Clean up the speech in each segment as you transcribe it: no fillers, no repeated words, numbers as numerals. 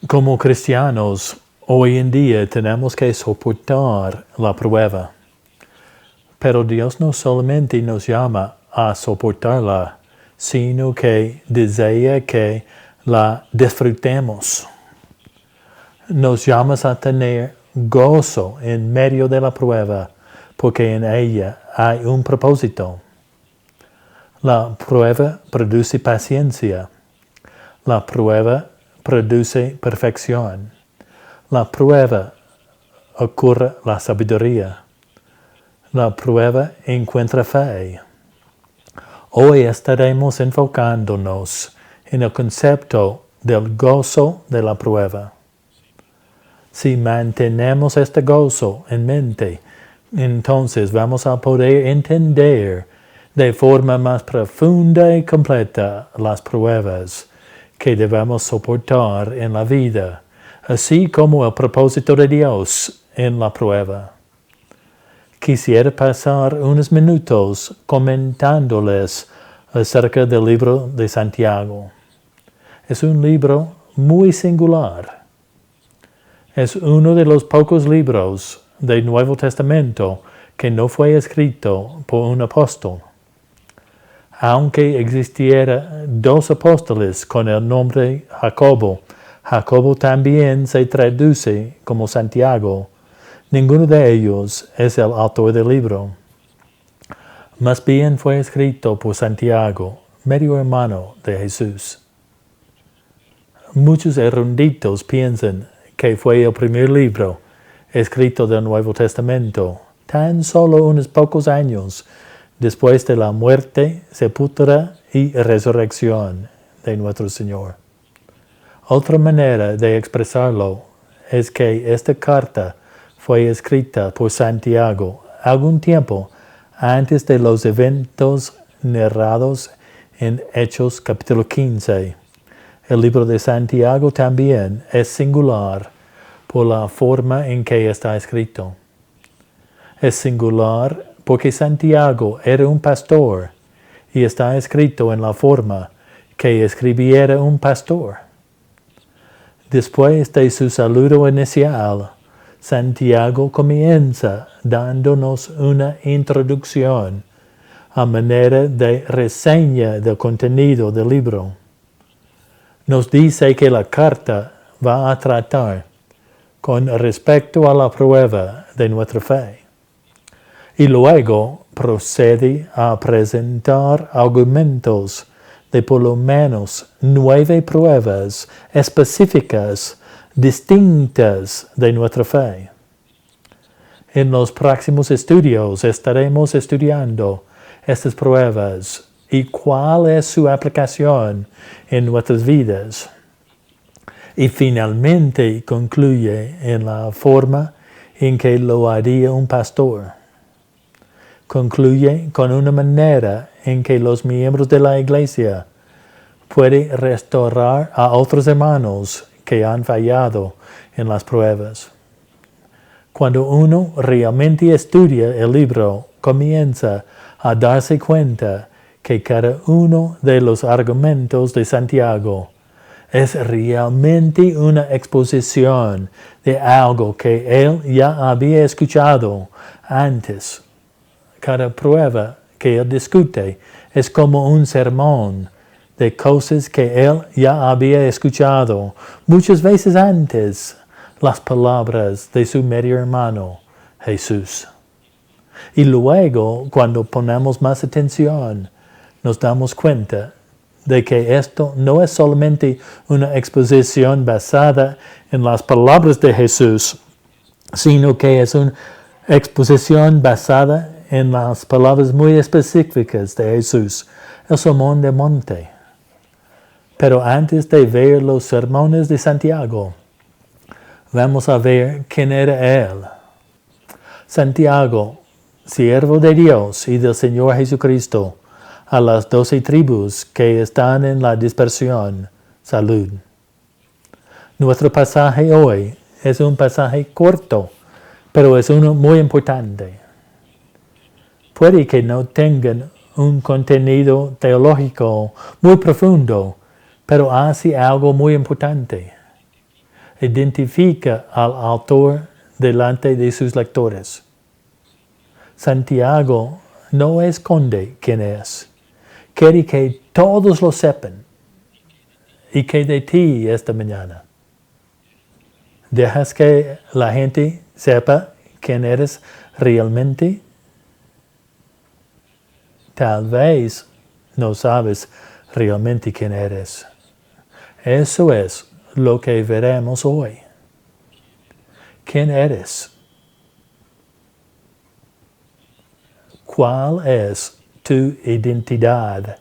Como cristianos, hoy en día tenemos que soportar la prueba. Pero Dios no solamente nos llama a soportarla, sino que desea que la disfrutemos. Nos llama a tener gozo en medio de la prueba, porque en ella hay un propósito. La prueba produce paciencia. La prueba produce perfección. La prueba ocurre la sabiduría. La prueba encuentra fe. Hoy estaremos enfocándonos en el concepto del gozo de la prueba. Si mantenemos este gozo en mente, entonces vamos a poder entender de forma más profunda y completa las pruebas que debemos soportar en la vida, así como el propósito de Dios en la prueba. Quisiera pasar unos minutos comentándoles acerca del libro de Santiago. Es un libro muy singular. Es uno de los pocos libros del Nuevo Testamento que no fue escrito por un apóstol. Aunque existiera dos apóstoles con el nombre Jacobo, Jacobo también se traduce como Santiago. Ninguno de ellos es el autor del libro. Más bien fue escrito por Santiago, medio hermano de Jesús. Muchos eruditos piensan que fue el primer libro escrito del Nuevo Testamento, tan solo unos pocos años después de la muerte, sepultura y resurrección de nuestro Señor. Otra manera de expresarlo es que esta carta fue escrita por Santiago algún tiempo antes de los eventos narrados en Hechos capítulo 15. El libro de Santiago también es singular por la forma en que está escrito. Es singular porque Santiago era un pastor y está escrito en la forma que escribiera un pastor. Después de su saludo inicial, Santiago comienza dándonos una introducción a manera de reseña del contenido del libro. Nos dice que la carta va a tratar con respecto a la prueba de nuestra fe. Y luego procede a presentar argumentos de por lo menos 9 pruebas específicas distintas de nuestra fe. En los próximos estudios estaremos estudiando estas pruebas y cuál es su aplicación en nuestras vidas. Y finalmente concluye en la forma en que lo haría un pastor. Concluye con una manera en que los miembros de la iglesia pueden restaurar a otros hermanos que han fallado en las pruebas. Cuando uno realmente estudia el libro, comienza a darse cuenta que cada uno de los argumentos de Santiago es realmente una exposición de algo que él ya había escuchado antes. Cada prueba que él discute es como un sermón de cosas que él ya había escuchado muchas veces antes, las palabras de su medio hermano, Jesús. Y luego, cuando ponemos más atención, nos damos cuenta de que esto no es solamente una exposición basada en las palabras de Jesús, sino que es una exposición basada en las palabras muy específicas de Jesús, el sermón del monte. Pero antes de ver los sermones de Santiago, vamos a ver quién era él. Santiago, siervo de Dios y del Señor Jesucristo, a las 12 tribus que están en la dispersión, salud. Nuestro pasaje hoy es un pasaje corto, pero es uno muy importante. Puede que no tengan un contenido teológico muy profundo, pero hace algo muy importante. identifica al autor delante de sus lectores. Santiago no esconde quién es. Quiere que todos lo sepan. ¿Y qué de ti esta mañana? ¿Dejas que la gente sepa quién eres realmente? Tal vez no sabes realmente quién eres. Eso es lo que veremos hoy. ¿Quién eres? ¿Cuál es tu identidad?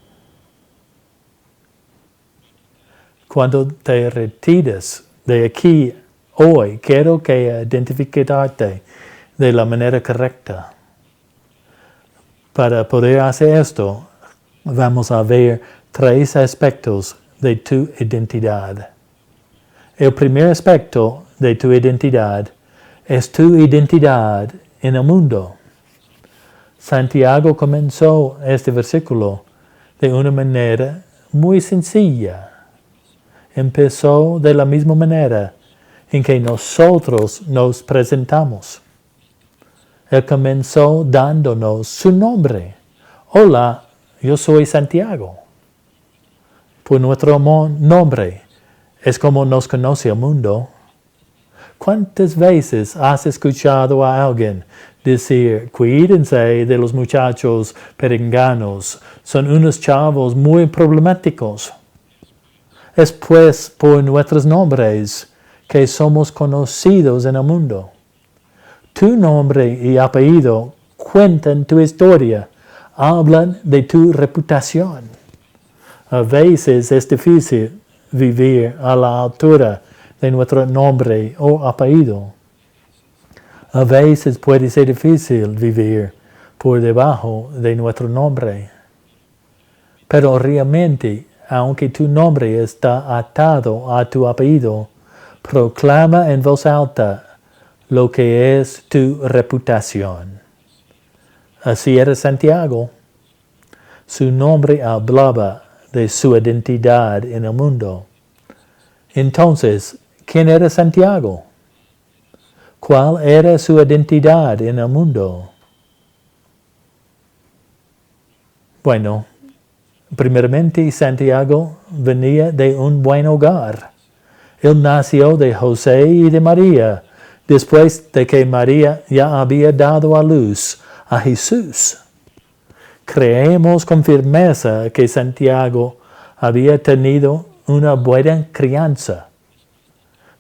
Cuando te retiras de aquí hoy, quiero que identifiquarte de la manera correcta. Para poder hacer esto, vamos a ver 3 aspectos de tu identidad. El primer aspecto de tu identidad es tu identidad en el mundo. Santiago comenzó este versículo de una manera muy sencilla. Empezó de la misma manera en que nosotros nos presentamos. Él comenzó dándonos su nombre. Hola, yo soy Santiago. Por nuestro nombre es como nos conoce el mundo. ¿Cuántas veces has escuchado a alguien decir, cuídense de los muchachos perenganos, son unos chavos muy problemáticos? Es pues por nuestros nombres que somos conocidos en el mundo. Tu nombre y apellido cuentan tu historia, hablan de tu reputación. A veces es difícil vivir a la altura de nuestro nombre o apellido. A veces puede ser difícil vivir por debajo de nuestro nombre. Pero realmente, aunque tu nombre está atado a tu apellido, proclama en voz alta lo que es tu reputación. Así era Santiago. Su nombre hablaba de su identidad en el mundo. Entonces, ¿quién era Santiago? ¿Cuál era su identidad en el mundo? Bueno, primeramente Santiago venía de un buen hogar. Él nació de José y de María, después de que María ya había dado a luz a Jesús. Creemos con firmeza que Santiago había tenido una buena crianza.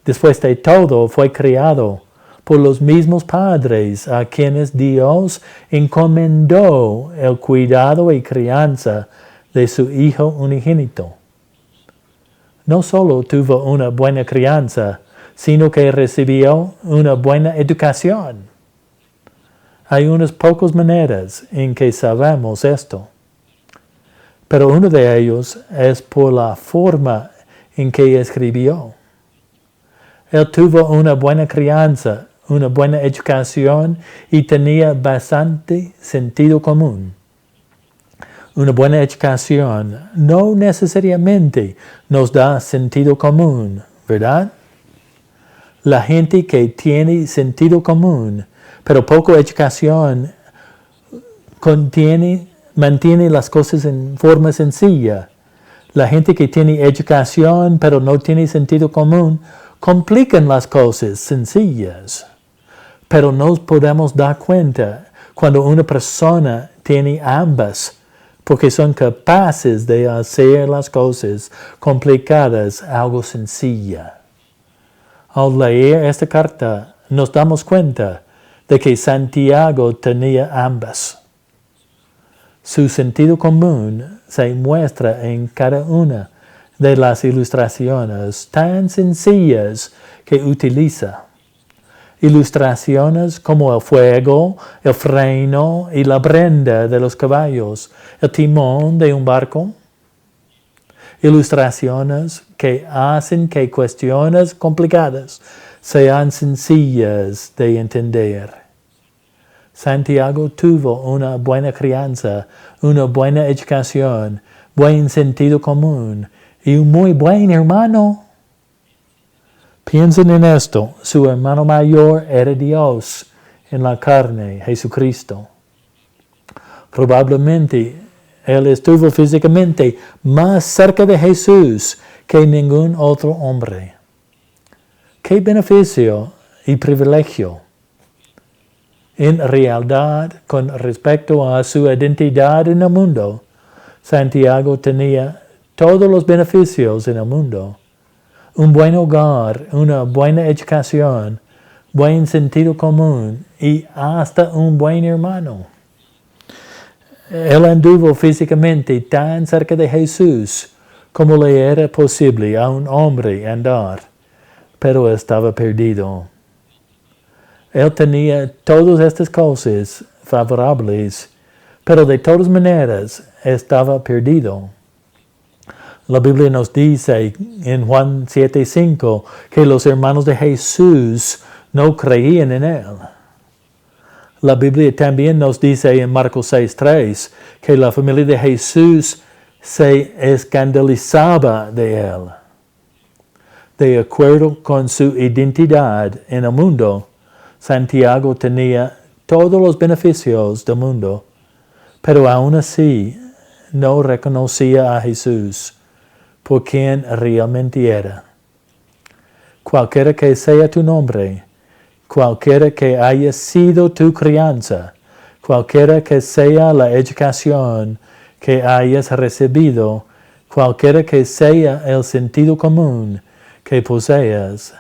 Después de todo, fue criado por los mismos padres a quienes Dios encomendó el cuidado y crianza de su Hijo unigénito. No solo tuvo una buena crianza, sino que recibió una buena educación. Hay unas pocas maneras en que sabemos esto, pero uno de ellos es por la forma en que escribió. Él tuvo una buena crianza, una buena educación y tenía bastante sentido común. Una buena educación no necesariamente nos da sentido común, ¿verdad? La gente que tiene sentido común, pero poca educación, mantiene las cosas en forma sencilla. La gente que tiene educación, pero no tiene sentido común, complican las cosas sencillas. Pero nos podemos dar cuenta cuando una persona tiene ambas, porque son capaces de hacer las cosas complicadas algo sencilla. Al leer esta carta, nos damos cuenta de que Santiago tenía ambas. Su sentido común se muestra en cada una de las ilustraciones tan sencillas que utiliza. Ilustraciones como el fuego, el freno y la brenda de los caballos, el timón de un barco. Ilustraciones que hacen que cuestiones complicadas sean sencillas de entender. Santiago tuvo una buena crianza, una buena educación, buen sentido común y un muy buen hermano. Piensen en esto, su hermano mayor era Dios en la carne, Jesucristo. Probablemente él estuvo físicamente más cerca de Jesús que ningún otro hombre. ¡Qué beneficio y privilegio! En realidad, con respecto a su identidad en el mundo, Santiago tenía todos los beneficios en el mundo. Un buen hogar, una buena educación, buen sentido común y hasta un buen hermano. Él anduvo físicamente tan cerca de Jesús como le era posible a un hombre andar, pero estaba perdido. Él tenía todas estas cosas favorables, pero de todas maneras estaba perdido. La Biblia nos dice en Juan 7:5 que los hermanos de Jesús no creían en él. La Biblia también nos dice en Marcos 6:3 que la familia de Jesús se escandalizaba de él. De acuerdo con su identidad en el mundo, Santiago tenía todos los beneficios del mundo, pero aún así no reconocía a Jesús por quien realmente era. Cualquiera que sea tu nombre, cualquiera que haya sido tu crianza, cualquiera que sea la educación que hayas recibido, cualquiera que sea el sentido común que poseas,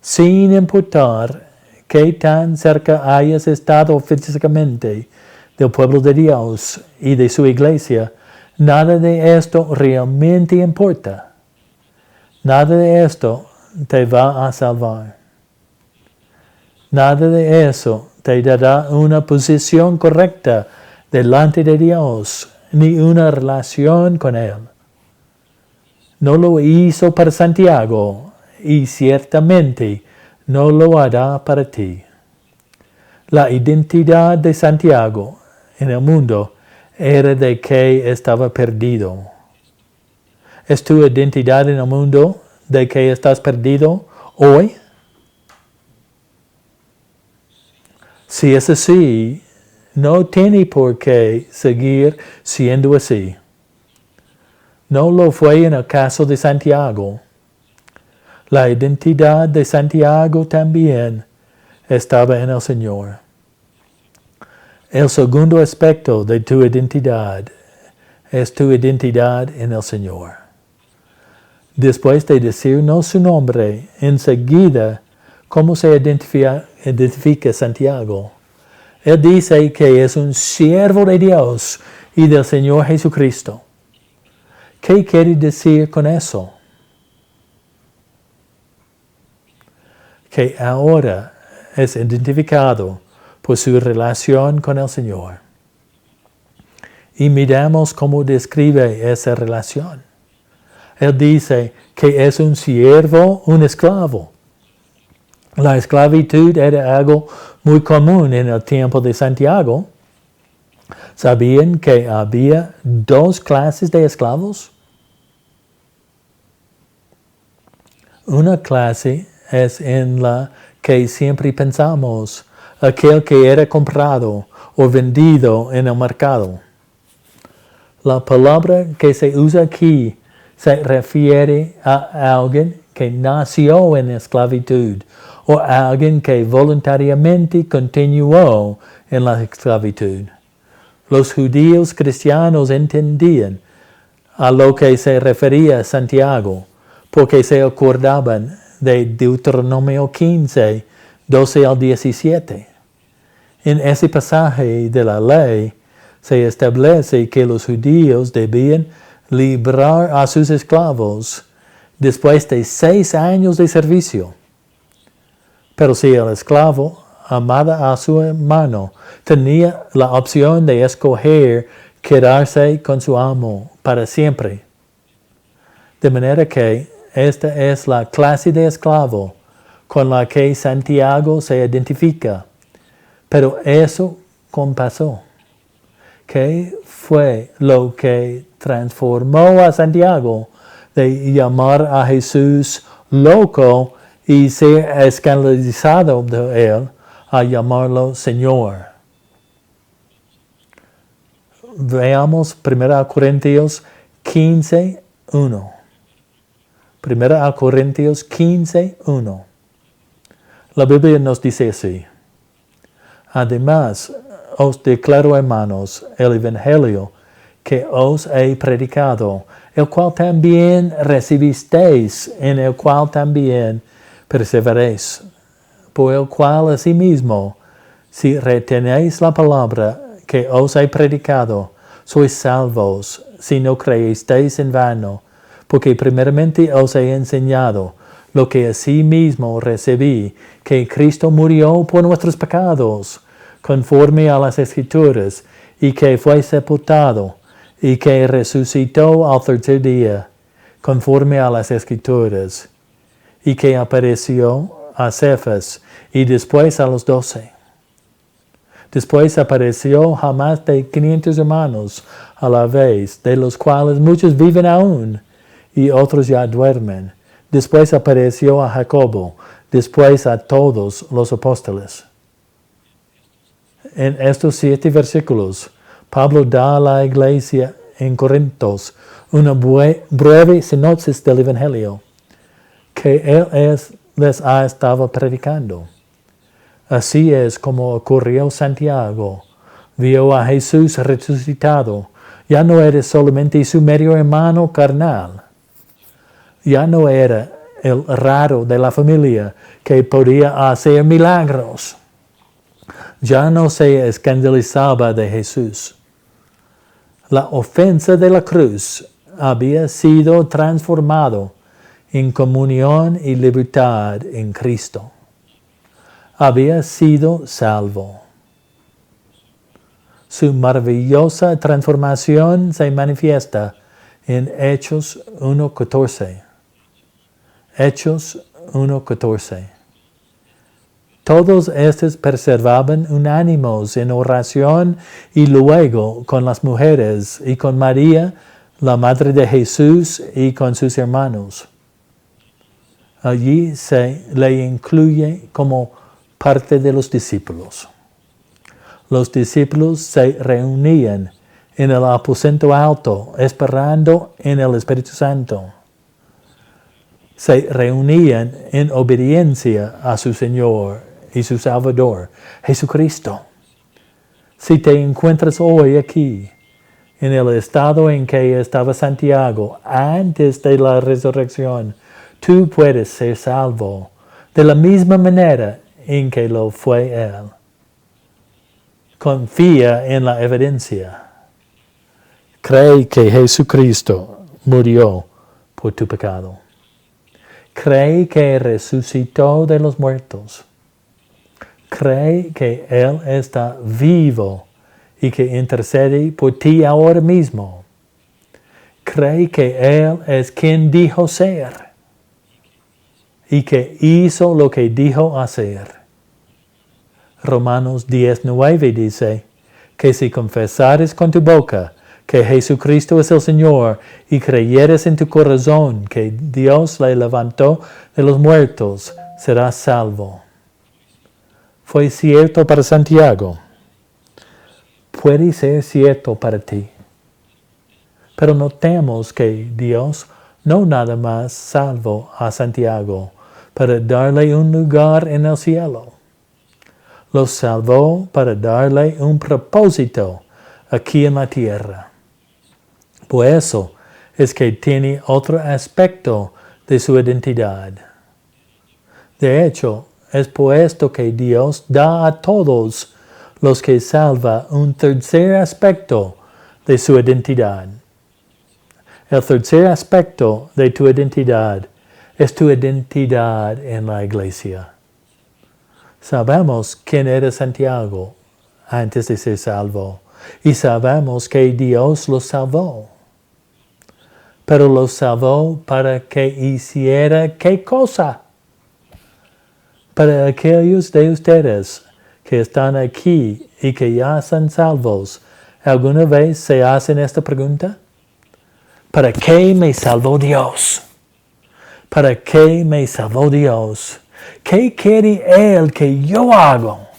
sin importar qué tan cerca hayas estado físicamente del pueblo de Dios y de su iglesia, nada de esto realmente importa. Nada de esto te va a salvar. Nada de eso te dará una posición correcta delante de Dios, ni una relación con Él. No lo hizo para Santiago y ciertamente no lo hará para ti. La identidad de Santiago en el mundo era de que estaba perdido. ¿Es tu identidad en el mundo de que estás perdido hoy? Si es así, no tiene por qué seguir siendo así. No lo fue en el caso de Santiago. La identidad de Santiago también estaba en el Señor. El segundo aspecto de tu identidad es tu identidad en el Señor. Después de decirnos su nombre, enseguida, ¿cómo se identifica Santiago? Él dice que es un siervo de Dios y del Señor Jesucristo. ¿Qué quiere decir con eso? Que ahora es identificado por su relación con el Señor. Y miramos cómo describe esa relación. Él dice que es un siervo, un esclavo. La esclavitud era algo muy común en el tiempo de Santiago. ¿Sabían que había dos clases de esclavos? Una clase es en la que siempre pensamos, aquel que era comprado o vendido en el mercado. La palabra que se usa aquí se refiere a alguien que nació en esclavitud o a alguien que voluntariamente continuó en la esclavitud. Los judíos cristianos entendían a lo que se refería Santiago porque se acordaban de Deuteronomio 15, 12 al 17. En ese pasaje de la ley se establece que los judíos debían librar a sus esclavos después de 6 años de servicio. Pero si el esclavo amaba a su hermano, tenía la opción de escoger quedarse con su amo para siempre. De manera que esta es la clase de esclavo con la que Santiago se identifica. Pero eso pasó. ¿Qué fue lo que transformó a Santiago de llamar a Jesús loco y ser escandalizado de él a llamarlo Señor. Veamos 1 Corintios 15, 1. 1 Corintios 15, 1. La Biblia nos dice así: además, os declaro, hermanos, el evangelio que os he predicado, el cual también recibisteis, en el cual también perseveréis, por el cual asimismo, si retenéis la palabra que os he predicado, sois salvos, si no creísteis en vano, porque primeramente os he enseñado lo que asimismo recibí, que Cristo murió por nuestros pecados, conforme a las Escrituras, y que fue sepultado, y que resucitó al tercer día, conforme a las Escrituras, y que apareció a Cefas, y después a los 12. Después apareció a más de 500 hermanos a la vez, de los cuales muchos viven aún, y otros ya duermen. Después apareció a Jacobo, después a todos los apóstoles. En estos 7 versículos, Pablo da a la iglesia en Corintios una breve sinopsis del Evangelio que él les ha estado predicando. Así es como ocurrió Santiago. Vio a Jesús resucitado. Ya no era solamente su medio hermano carnal. Ya no era el raro de la familia que podía hacer milagros. Ya no se escandalizaba de Jesús. La ofensa de la cruz había sido transformado en comunión y libertad en Cristo. Había sido salvo. Su maravillosa transformación se manifiesta en Hechos 1:14. Hechos 1:14. Todos estos perseveraban unánimos en oración y luego con las mujeres y con María, la madre de Jesús, y con sus hermanos. Allí se le incluye como parte de los discípulos. Los discípulos se reunían en el aposento alto, esperando en el Espíritu Santo. Se reunían en obediencia a su Señor y su Salvador, Jesucristo. Si te encuentras hoy aquí, en el estado en que estaba Santiago antes de la resurrección, tú puedes ser salvo de la misma manera en que lo fue Él. Confía en la evidencia. Cree que Jesucristo murió por tu pecado. Cree que resucitó de los muertos. Cree que Él está vivo y que intercede por ti ahora mismo. Cree que Él es quien dijo ser y que hizo lo que dijo hacer. Romanos 10:9 dice que si confesares con tu boca que Jesucristo es el Señor y creyeres en tu corazón que Dios le levantó de los muertos, serás salvo. Fue cierto para Santiago. Puede ser cierto para ti. Pero notemos que Dios no nada más salvó a Santiago para darle un lugar en el cielo. Lo salvó para darle un propósito aquí en la tierra. Por eso es que tiene otro aspecto de su identidad. De hecho, es por esto que Dios da a todos los que salva un tercer aspecto de su identidad. El tercer aspecto de tu identidad es tu identidad en la iglesia. Sabemos quién era Santiago antes de ser salvo y sabemos que Dios lo salvó. Pero lo salvó para que hiciera ¿qué cosa? Para aquellos de ustedes que están aquí y que ya son salvos, ¿alguna vez se hacen esta pregunta? ¿Para qué me salvó Dios? ¿Para qué me salvó Dios? ¿Qué quiere Él que yo haga?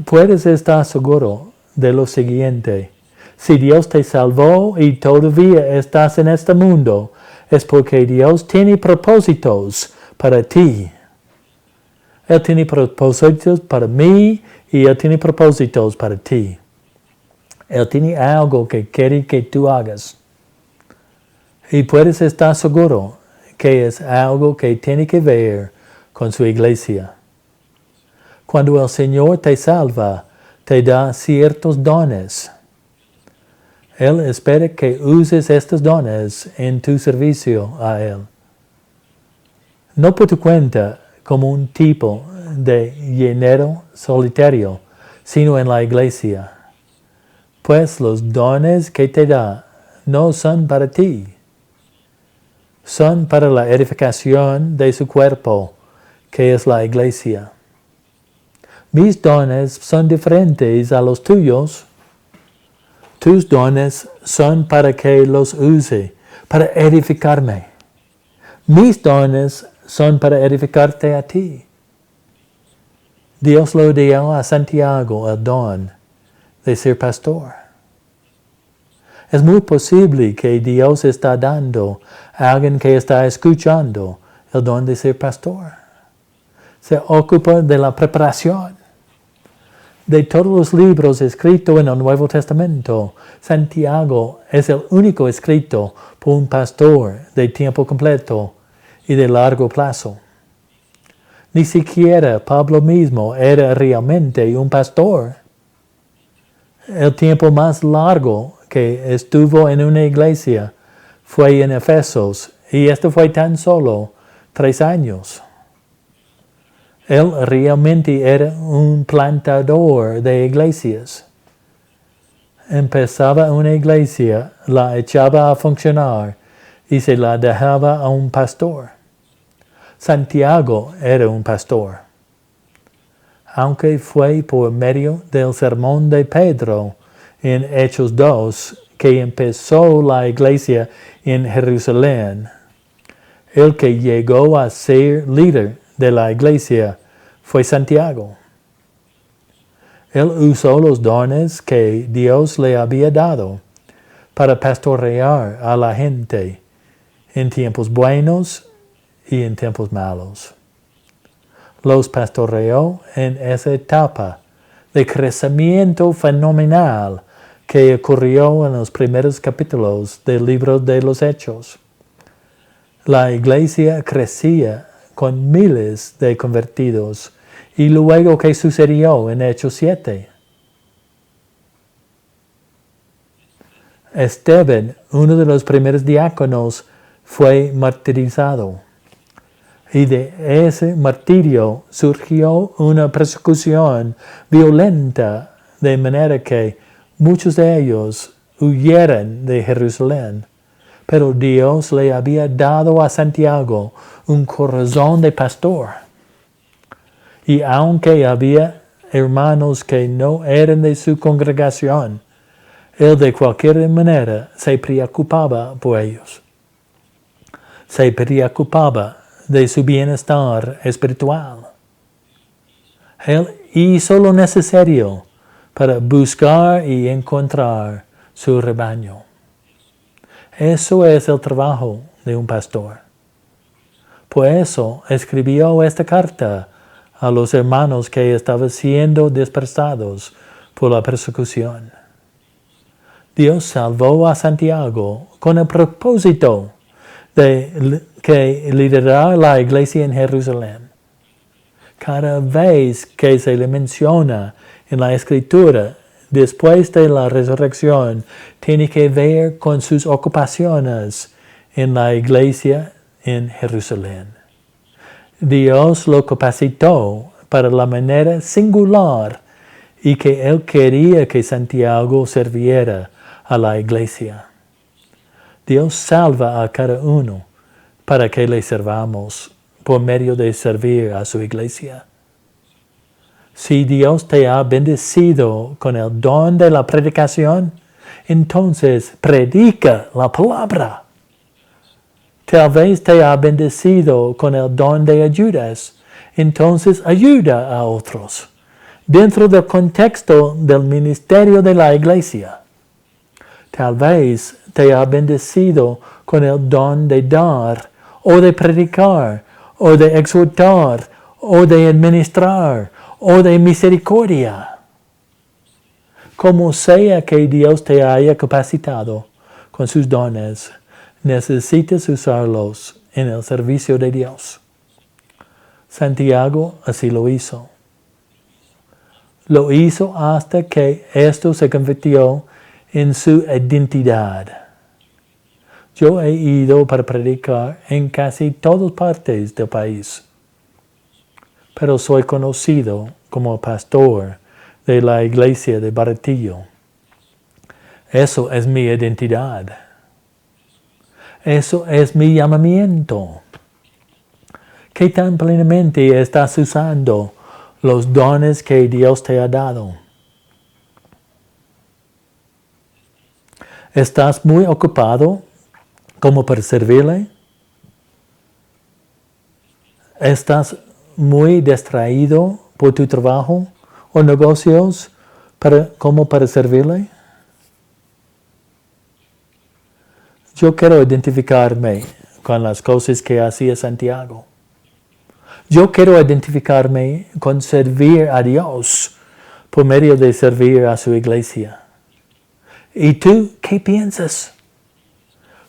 Puedes estar seguro de lo siguiente. Si Dios te salvó y todavía estás en este mundo, es porque Dios tiene propósitos para ti. Él tiene propósitos para mí y Él tiene propósitos para ti. Él tiene algo que quiere que tú hagas. Y puedes estar seguro que es algo que tiene que ver con su iglesia. Cuando el Señor te salva, te da ciertos dones. Él espera que uses estos dones en tu servicio a Él. No por tu cuenta como un tipo de llenero solitario, sino en la iglesia. Pues los dones que te da no son para ti. Son para la edificación de su cuerpo, que es la iglesia. Mis dones son diferentes a los tuyos. Tus dones son para que los use, para edificarme. Mis dones son para edificarte a ti. Dios lo dio a Santiago el don de ser pastor. Es muy posible que Dios está dando a alguien que está escuchando el don de ser pastor. Se ocupa de la preparación. De todos los libros escritos en el Nuevo Testamento, Santiago es el único escrito por un pastor de tiempo completo y de largo plazo. Ni siquiera Pablo mismo era realmente un pastor. El tiempo más largo que estuvo en una iglesia fue en Efesos, y esto fue tan solo 3 años. Él realmente era un plantador de iglesias. Empezaba una iglesia, la echaba a funcionar y se la dejaba a un pastor. Santiago era un pastor. Aunque fue por medio del sermón de Pedro en Hechos 2 que empezó la iglesia en Jerusalén, el que llegó a ser líder de la iglesia fue Santiago. Él usó los dones que Dios le había dado para pastorear a la gente en tiempos buenos y en tiempos malos. Los pastoreó en esa etapa de crecimiento fenomenal que ocurrió en los primeros capítulos del libro de los Hechos. La iglesia crecía con miles de convertidos. Y luego, ¿qué sucedió en Hechos 7? Esteban, uno de los primeros diáconos, fue martirizado. Y de ese martirio surgió una persecución violenta, de manera que muchos de ellos huyeron de Jerusalén. Pero Dios le había dado a Santiago un corazón de pastor. Y aunque había hermanos que no eran de su congregación, él de cualquier manera se preocupaba por ellos. Se preocupaba de su bienestar espiritual. Él hizo lo necesario para buscar y encontrar su rebaño. Eso es el trabajo de un pastor. Por eso escribió esta carta a los hermanos que estaban siendo dispersados por la persecución. Dios salvó a Santiago con el propósito de que liderara la iglesia en Jerusalén. Cada vez que se le menciona en la Escritura, después de la resurrección, tiene que ver con sus ocupaciones en la iglesia en Jerusalén. Dios lo capacitó para la manera singular y que Él quería que Santiago sirviera a la iglesia. Dios salva a cada uno para que le sirvamos por medio de servir a su iglesia. Si Dios te ha bendecido con el don de la predicación, entonces predica la palabra. Tal vez te ha bendecido con el don de ayudas. Entonces ayuda a otros, dentro del contexto del ministerio de la iglesia. Tal vez te ha bendecido con el don de dar, o de predicar, o de exhortar, o de administrar, o de misericordia. Como sea que Dios te haya capacitado con sus dones, necesitas usarlos en el servicio de Dios. Santiago así lo hizo. Lo hizo hasta que esto se convirtió en su identidad. Yo he ido para predicar en casi todas partes del país, pero soy conocido como pastor de la iglesia de Baratillo. Eso es mi identidad. Eso es mi llamamiento. ¿Qué tan plenamente estás usando los dones que Dios te ha dado? ¿Estás muy ocupado como para servirle? ¿Estás muy distraído por tu trabajo o negocios como para servirle? Yo quiero identificarme con las cosas que hacía Santiago. Yo quiero identificarme con servir a Dios por medio de servir a su iglesia. ¿Y tú qué piensas?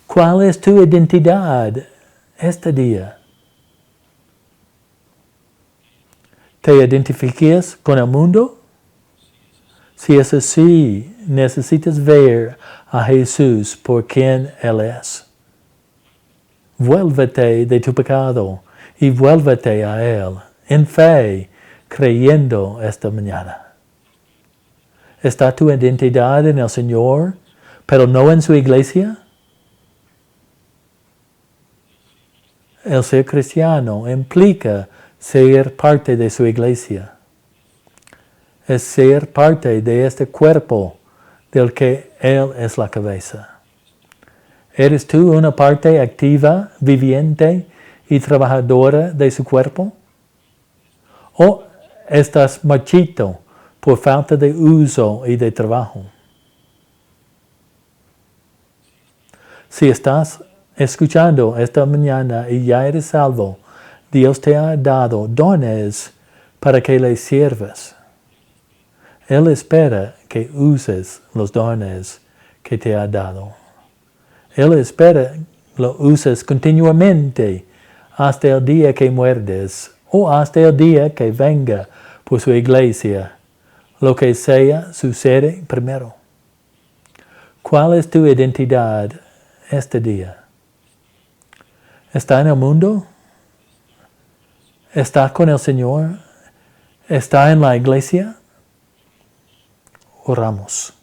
¿Cuál es tu identidad este día? ¿Te identificas con el mundo? Si es así, necesitas ver a Jesús por quien Él es. Vuélvete de tu pecado y vuélvete a Él en fe, creyendo esta mañana. ¿Está tu identidad en el Señor, pero no en su iglesia? El ser cristiano implica ser parte de su iglesia. Es ser parte de este cuerpo del que Él es la cabeza. ¿Eres tú una parte activa, viviente y trabajadora de su cuerpo? ¿O estás marchito por falta de uso y de trabajo? Si estás escuchando esta mañana y ya eres salvo, Dios te ha dado dones para que le sirvas. Él espera que uses los dones que te ha dado. Él espera que lo uses continuamente hasta el día que muerdes o hasta el día que venga por su iglesia. Lo que sea sucede primero. ¿Cuál es tu identidad este día? ¿Está en el mundo? ¿Está con el Señor? ¿Está en la iglesia? Oramos.